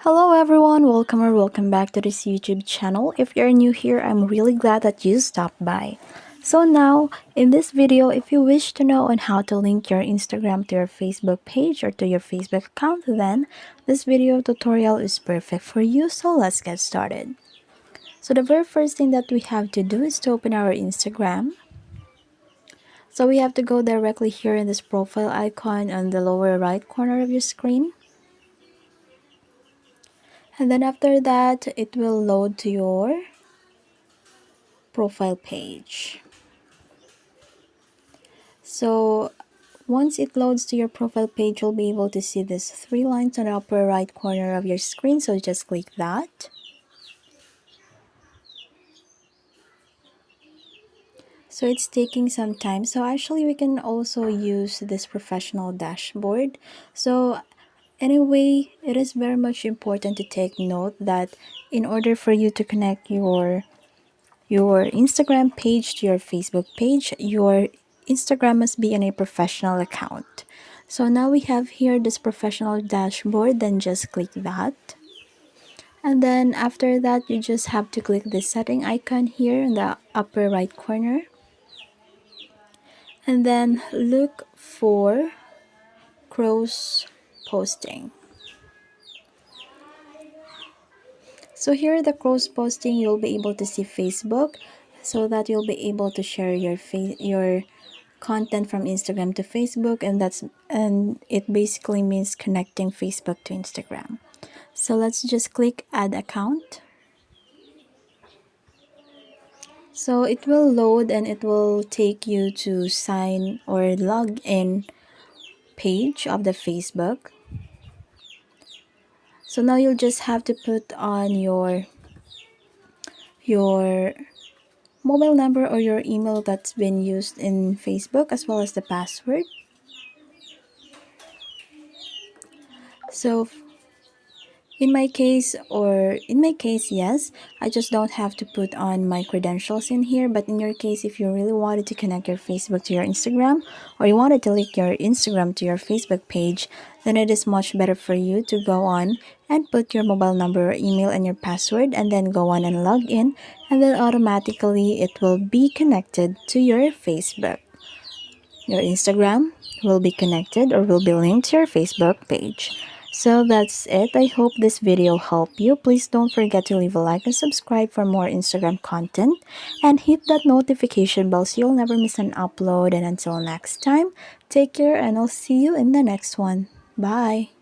Hello everyone, welcome back to this YouTube channel. If you're new here, I'm really glad that you stopped by. So now, in this video, if you wish to know on how to link your Instagram to your Facebook page or to your Facebook account, then this video tutorial is perfect for you, so let's get started. So the very first thing that we have to do is to open our Instagram. So we have to go directly here in this profile icon on the lower right corner of your screen. And then after that, it will load to your profile page. So once it loads to your profile page, you'll be able to see these three lines on the upper right corner of your screen. So just click that. So it's taking some time. So actually we can also use this professional dashboard. So anyway, it is very much important to take note that in order for you to connect your Instagram page to your Facebook page, your Instagram must be in a professional account. So now we have here this professional dashboard, then just click that. And then after that, you just have to click the setting icon here in the upper right corner. And then look for cross posting. So here the cross posting, you'll be able to see Facebook so that you'll be able to share your content from Instagram to Facebook, and it basically means connecting Facebook to Instagram. So let's just click add account. So it will load and it will take you to sign or log in page of the Facebook. So now you'll just have to put on your mobile number or your email that's been used in Facebook, as well as the password. So in my case, yes, I just don't have to put on my credentials in here. But in your case, if you really wanted to connect your Facebook to your Instagram, or you wanted to link your Instagram to your Facebook page, then it is much better for you to go on and put your mobile number or email and your password, and then go on and log in, and then automatically it will be connected to your Facebook. Your Instagram will be connected or will be linked to your Facebook page. So that's it. I hope this video helped you. Please don't forget to leave a like and subscribe for more Instagram content, and hit that notification bell so you'll never miss an upload. And until next time, take care, and I'll see you in the next one. Bye.